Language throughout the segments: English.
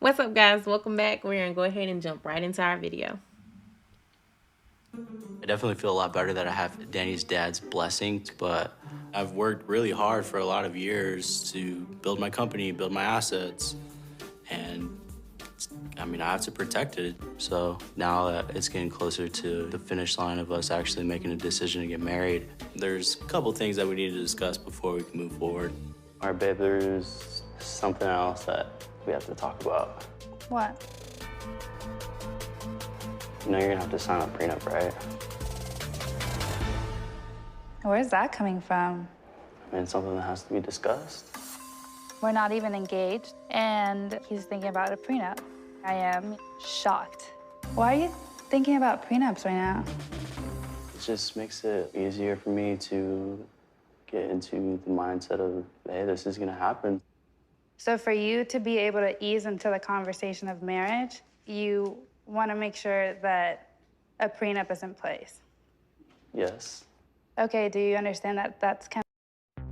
What's up, guys? Welcome back. We're going to go ahead and jump right into our video. I definitely feel a lot better that I have Danny's dad's blessing, but I've worked really hard for a lot of years to build my company, build my assets, and I have to protect it. So now that it's getting closer to the finish line of us actually making a decision to get married, there's a couple things that we need to discuss before we can move forward. All right, babe, there's something else that we have to talk about. What? You know you're gonna have to sign a prenup, right? Where's that coming from? I mean, it's something that has to be discussed. We're not even engaged, and he's thinking about a prenup. I am shocked. Why are you thinking about prenups right now? It just makes it easier for me to get into the mindset of, hey, this is gonna happen. So for you to be able to ease into the conversation of marriage, you want to make sure that a prenup is in place. Yes, Okay, do you understand that that's kind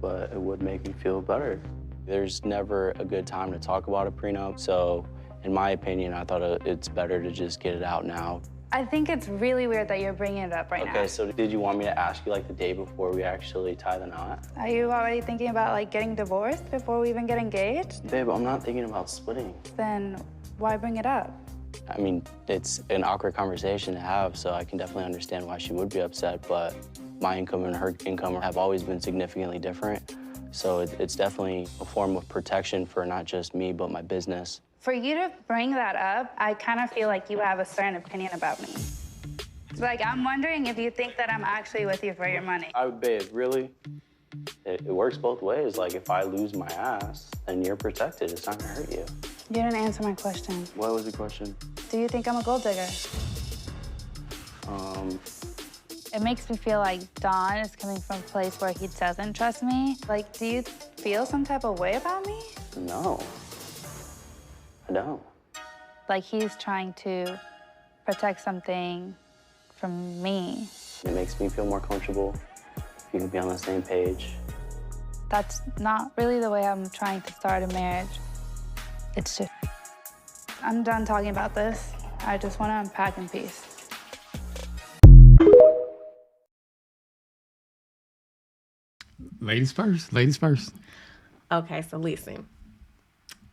but it would make me feel better. There's never a good time to talk about a prenup, so in my opinion, I thought it's better to just get it out now. I think it's really weird that you're bringing it up right now. Okay, so did you want me to ask you like the day before we actually tie the knot? Are you already thinking about like getting divorced before we even get engaged? Babe, I'm not thinking about splitting. Then why bring it up? I mean, it's an awkward conversation to have, so I can definitely understand why she would be upset, but my income and her income have always been significantly different. So it's definitely a form of protection for not just me, but my business. For you to bring that up, I kind of feel like you have a certain opinion about me. Like, I'm wondering if you think that I'm actually with you for your money. Babe, really? It works both ways. Like, if I lose my ass, then you're protected. It's not gonna hurt you. You didn't answer my question. What was the question? Do you think I'm a gold digger? It makes me feel like Don is coming from a place where he doesn't trust me. Like, do you feel some type of way about me? No, I don't. Like he's trying to protect something from me. It makes me feel more comfortable if you can be on the same page. That's not really the way I'm trying to start a marriage. It's just, I'm done talking about this. I just want to unpack in peace. Ladies first. Ladies first. Okay, so listen.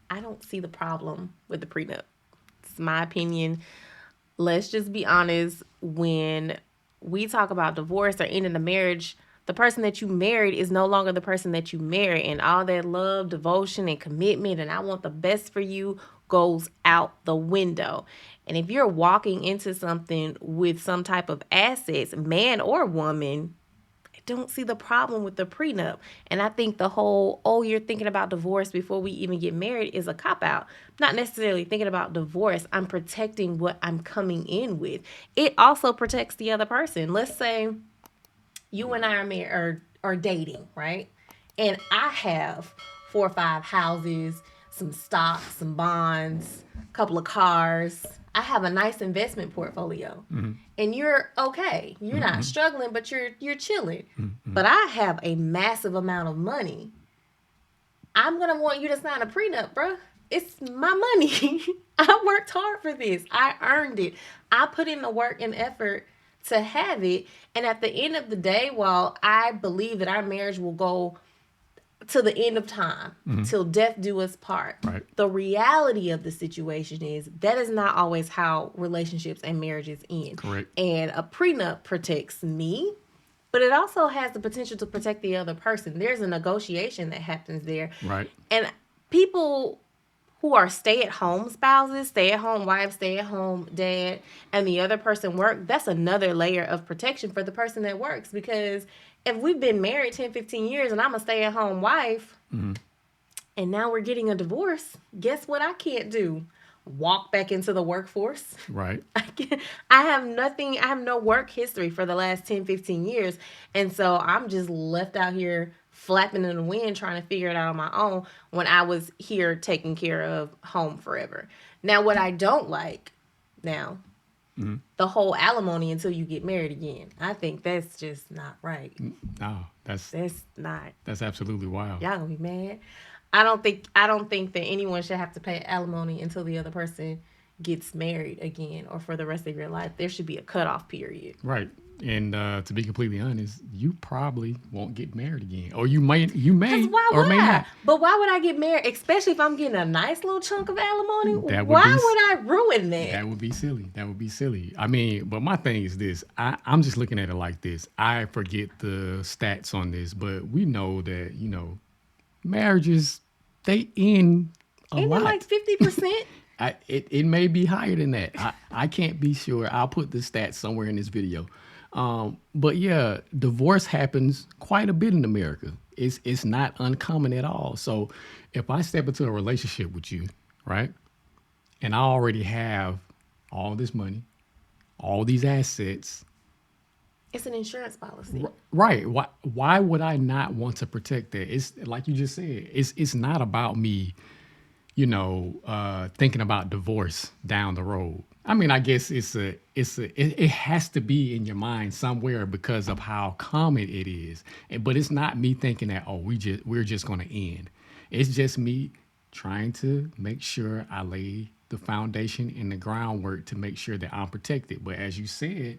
I don't see the problem with the prenup. It's my opinion. Let's just be honest. When we talk about divorce or ending a marriage, the person that you married is no longer the person that you married. And all that love, devotion, and commitment, and I want the best for you goes out the window. And if you're walking into something with some type of assets, man or woman, don't see the problem with the prenup. And I think the whole, oh, you're thinking about divorce before we even get married is a cop-out. Not necessarily thinking about divorce. I'm protecting what I'm coming in with. It also protects the other person. Let's say you and I are married or dating, right? And I have 4 or 5 houses, some stocks, some bonds, a couple of cars. I have a nice investment portfolio. Mm-hmm. And you're okay. You're not struggling, but you're chilling. Mm-hmm. But I have a massive amount of money. I'm going to want you to sign a prenup, bro. It's my money. I worked hard for this. I earned it. I put in the work and effort to have it. And at the end of the day, while I believe that our marriage will go to the end of time, till death do us part. Right. The reality of the situation is that is not always how relationships and marriages end. Correct. And a prenup protects me, but it also has the potential to protect the other person. There's a negotiation that happens there. Right. And people who are stay-at-home spouses, stay-at-home wives, stay-at-home dad, and the other person work, that's another layer of protection for the person that works. Because if we've been married 10, 15 years and I'm a stay-at-home wife, and now we're getting a divorce, guess what I can't do? Walk back into the workforce. Right. I have no work history for the last 10, 15 years. And so I'm just left out here flapping in the wind trying to figure it out on my own when I was here taking care of home forever. Now, what I don't like now, the whole alimony until you get married again. I think that's just not right. No, that's not. absolutely wild. Y'all gonna be mad. I don't think that anyone should have to pay alimony until the other person gets married again or for the rest of your life. There should be a cutoff period. Right. And to be completely honest, you probably won't get married again, or you may, Cause why or would may I? not. But why would I get married? Especially if I'm getting a nice little chunk of alimony. That would Why be would I ruin that? that would be silly. That would be silly. I mean, but my thing is this. I'm just looking at it like this. I forget the stats on this, but we know that marriages they end a Ain't it lot. like 50%? It may be higher than that. I can't be sure. I'll put the stats somewhere in this video. But yeah, divorce happens quite a bit in America. It's not uncommon at all. So if I step into a relationship with you, right, and I already have all this money, all these assets, It's an insurance policy. right? Why would I not want to protect that? It's like you just said. It's not about me thinking about divorce down the road. I mean, I guess it has to be in your mind somewhere because of how common it is. But it's not me thinking that, oh, we're just going to end. It's just me trying to make sure I lay the foundation and the groundwork to make sure that I'm protected. But as you said,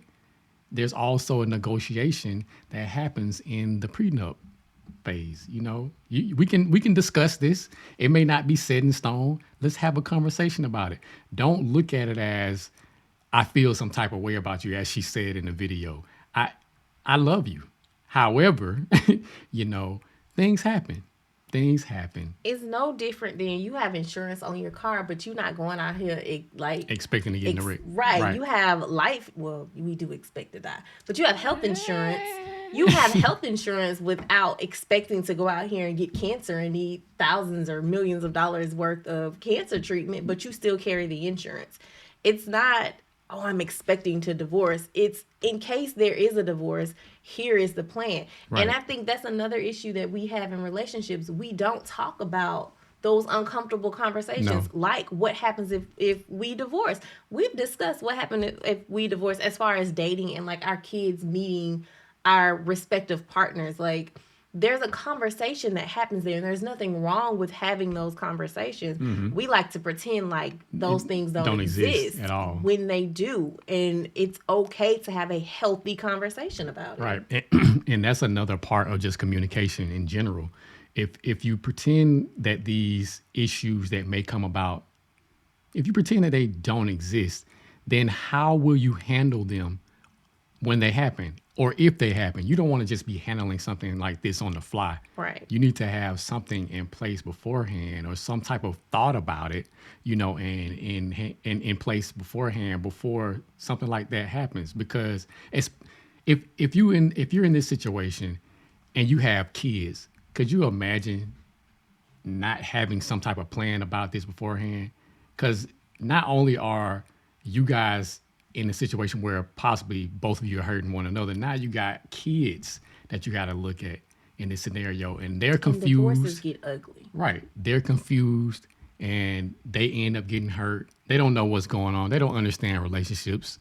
there's also a negotiation that happens in the prenup phase. We can discuss this. It may not be set in stone. Let's have a conversation about it. Don't look at it as I feel some type of way about you, as she said in the video. I love you. However, things happen. Things happen. It's no different than you have insurance on your car, but you're not going out here Expecting to get in the wreck. right. You have life. Well, we do expect to die, but you have health insurance. You have health insurance without expecting to go out here and get cancer and need thousands or millions of dollars worth of cancer treatment, but you still carry the insurance. It's not, oh, I'm expecting to divorce. It's in case there is a divorce, here is the plan. Right. And I think that's another issue that we have in relationships. We don't talk about those uncomfortable conversations, like what happens if we divorce. We've discussed what happened if we divorce as far as dating and like our kids meeting our respective partners. Like there's a conversation that happens there, and there's nothing wrong with having those conversations. We like to pretend like those things don't exist at all when they do, and it's okay to have a healthy conversation about it. Right. And that's another part of just communication in general. If you pretend that these issues that may come about, if you pretend that they don't exist, then how will you handle them when they happen, or if they happen? You don't want to just be handling something like this on the fly. Right. You need to have something in place beforehand, or some type of thought about it, and in place beforehand before something like that happens. Because if you're in this situation and you have kids, could you imagine not having some type of plan about this beforehand? Because not only are you guys in a situation where possibly both of you are hurting one another, now you got kids that you got to look at in this scenario, and they're And confused. divorces get ugly. Right. They're confused and they end up getting hurt. They don't know what's going on. They don't understand relationships.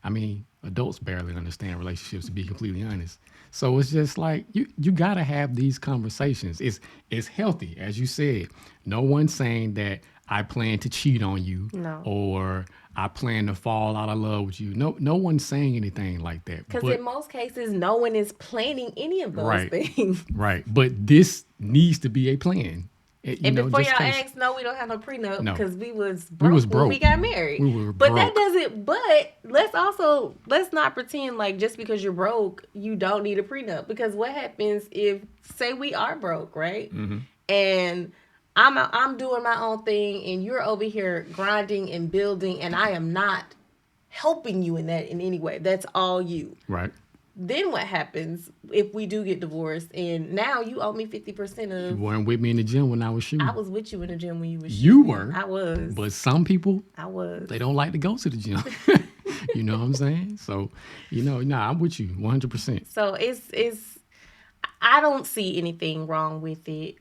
I mean, adults barely understand relationships, to be completely honest. So it's just like you got to have these conversations. It's healthy, as you said. No one's saying that I plan to cheat on you, No. or I plan to fall out of love with you. No one's saying anything like that. Because But- in most cases, no one is planning any of those Right. things. right. But this needs to be a plan. And before just y'all in case- ask, no, we don't have no prenup No. because we was was broke when we broke. got married. We were but that broke. doesn't. But let's not pretend like just because you're broke, you don't need a prenup. Because what happens if, say, we are broke, right? Mm-hmm. And I'm doing my own thing, and you're over here grinding and building, and I am not helping you in that in any way. That's all you. Right. Then what happens if we do get divorced and now you owe me 50% You of... weren't with me in the gym when I was shooting. I was with you in the gym when you was You shooting. were. I was. But some people, I was. they don't like to go to the gym. You know what I'm saying? So, I'm with you 100%. So it's I don't see anything wrong with it.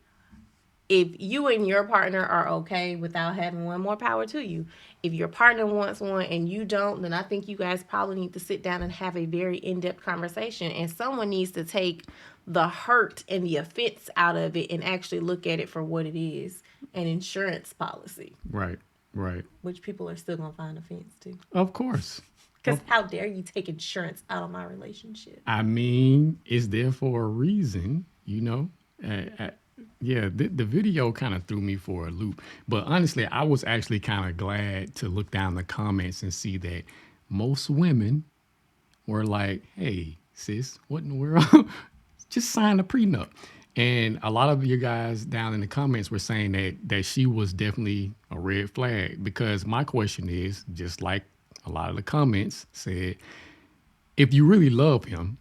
If you and your partner are okay without having one, more power to you. If your partner wants one and you don't, then I think you guys probably need to sit down and have a very in-depth conversation. And someone needs to take the hurt and the offense out of it and actually look at it for what it is, an insurance policy, Right. Right. which people are still going to find offense to. Of course. Because how dare you take insurance out of my relationship? I mean, it's there for a reason, you know. Yeah, the video kind of threw me for a loop. But honestly, I was actually kind of glad to look down the comments and see that most women were like, "Hey, sis, what in the world? Just sign a prenup." And a lot of you guys down in the comments were saying that she was definitely a red flag, because my question is, just like a lot of the comments said, if you really love him,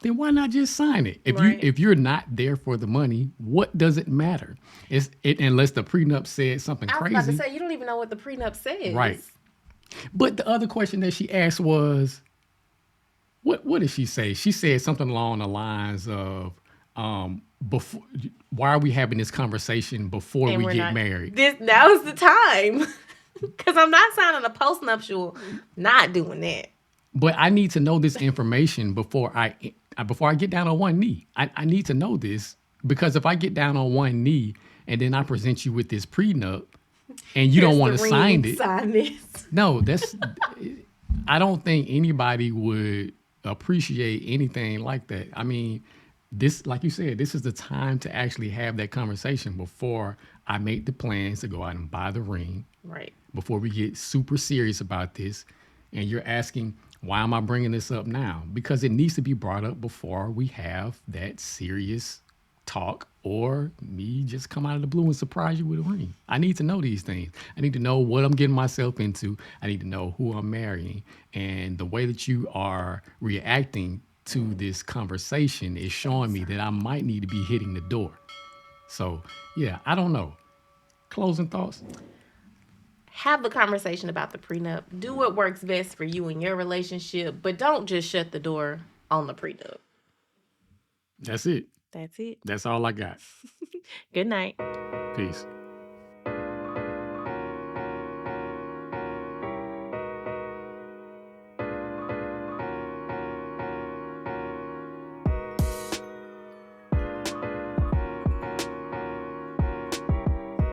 then why not just sign it? Right. If you're not there for the money, what does it matter? Unless the prenup said something I was about to crazy. say, you don't even know what the prenup says. Right. But the other question that she asked was, what did she say? She said something along the lines of, before, why are we having this conversation before And we we're get not. married? That was the time. Because I'm not signing a postnuptial, not doing that. But I need to know this information before I get down on one knee. I need to know this, because if I get down on one knee and then I present you with this prenup and you don't Here's want the to sign ring, it, sign this. no, I don't think anybody would appreciate anything like that. I mean, this, like you said, this is the time to actually have that conversation before I make the plans to go out and buy the ring, Right. before we get super serious about this. And you're asking, why am I bringing this up now? Because it needs to be brought up before we have that serious talk, or me just come out of the blue and surprise you with a ring. I need to know these things. I need to know what I'm getting myself into. I need to know who I'm marrying. And the way that you are reacting to this conversation is showing me that I might need to be hitting the door. So, yeah, I don't know. Closing thoughts? Have the conversation about the prenup. Do what works best for you and your relationship, but don't just shut the door on the prenup. That's it. That's it. That's all I got. Good night. Peace.